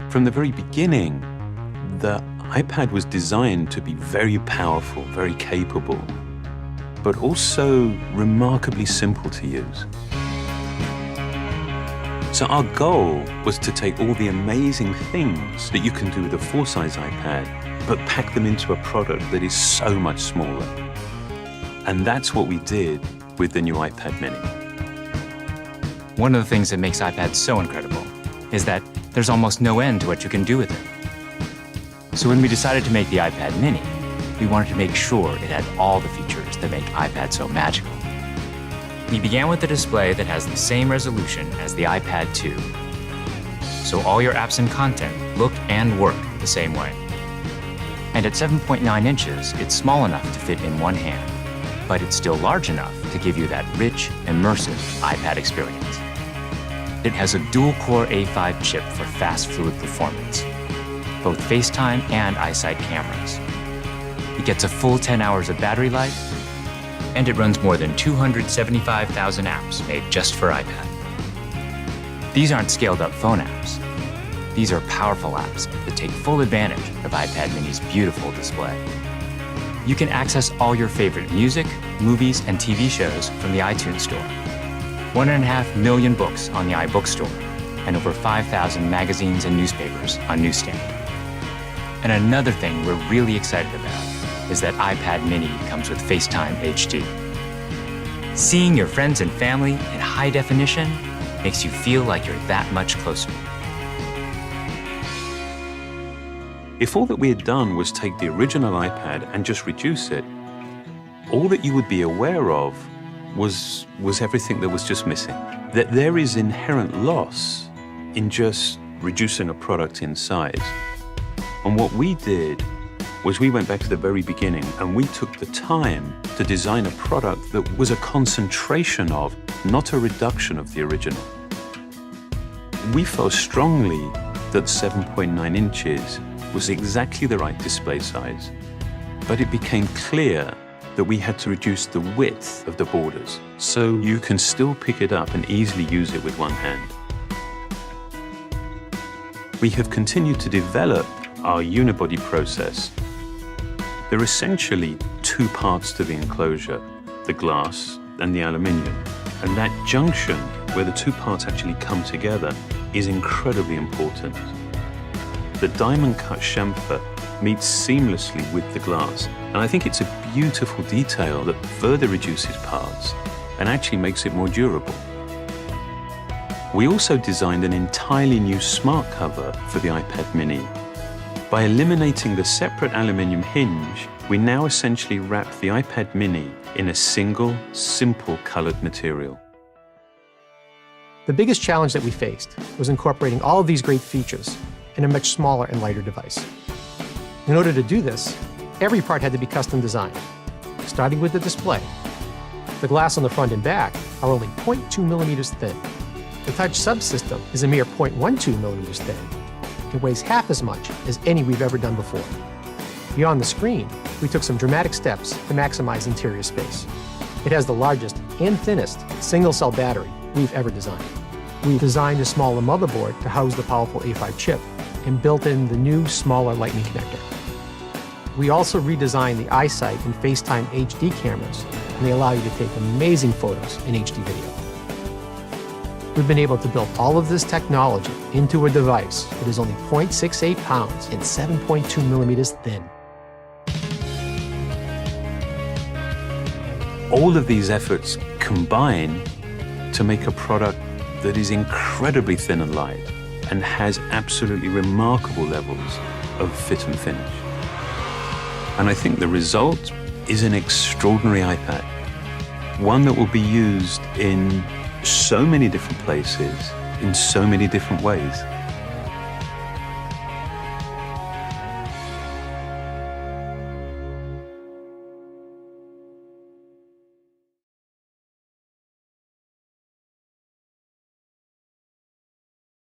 From the very beginning, the iPad was designed to be very powerful, very capable, but also remarkably simple to use. So our goal was to take all the amazing things that you can do with a full-size iPad, but pack them into a product that is so much smaller. And that's what we did with the new iPad mini. One of the things that makes iPads so incredible is that there's almost no end to what you can do with it. So when we decided to make the iPad mini, we wanted to make sure it had all the features that make iPad so magical. We began with a display that has the same resolution as the iPad 2. So all your apps and content look and work the same way. And at 7.9 inches, it's small enough to fit in one hand, but it's still large enough to give you that rich, immersive iPad experience. It has a dual-core A5 chip for fast, fluid performance, both FaceTime and iSight cameras. It gets a full 10 hours of battery life, and it runs more than 275,000 apps made just for iPad. These aren't scaled-up phone apps. These are powerful apps that take full advantage of iPad mini's beautiful display. You can access all your favorite music, movies, and TV shows from the iTunes Store. 1.5 million books on the iBookstore, and over 5,000 magazines and newspapers on Newsstand. And another thing we're really excited about is that iPad mini comes with FaceTime HD. Seeing your friends and family in high definition makes you feel like you're that much closer. If all that we had done was take the original iPad and just reduce it, all that you would be aware of was everything that was just missing. That there is inherent loss in just reducing a product in size. And what we did was we went back to the very beginning and we took the time to design a product that was a concentration of, not a reduction of the original. We felt strongly that 7.9 inches was exactly the right display size, but it became clear that we had to reduce the width of the borders so you can still pick it up and easily use it with one hand. We have continued to develop our unibody process. There are essentially two parts to the enclosure, the glass and the aluminium. And that junction where the two parts actually come together is incredibly important. The diamond cut chamfer meets seamlessly with the glass. And I think it's a beautiful detail that further reduces parts and actually makes it more durable. We also designed an entirely new smart cover for the iPad mini. By eliminating the separate aluminium hinge, we now essentially wrap the iPad mini in a single, simple colored material. The biggest challenge that we faced was incorporating all of these great features in a much smaller and lighter device. In order to do this, every part had to be custom designed, starting with the display. The glass on the front and back are only 0.2 millimeters thin. The touch subsystem is a mere 0.12 millimeters thin. It weighs half as much as any we've ever done before. Beyond the screen, we took some dramatic steps to maximize interior space. It has the largest and thinnest single-cell battery we've ever designed. We've designed a smaller motherboard to house the powerful A5 chip and built in the new, smaller Lightning connector. We also redesigned the iSight and FaceTime HD cameras, and they allow you to take amazing photos in HD video. We've been able to build all of this technology into a device that is only 0.68 pounds and 7.2 millimeters thin. All of these efforts combine to make a product that is incredibly thin and light and has absolutely remarkable levels of fit and finish. And I think the result is an extraordinary iPad, one that will be used in so many different places, in so many different ways.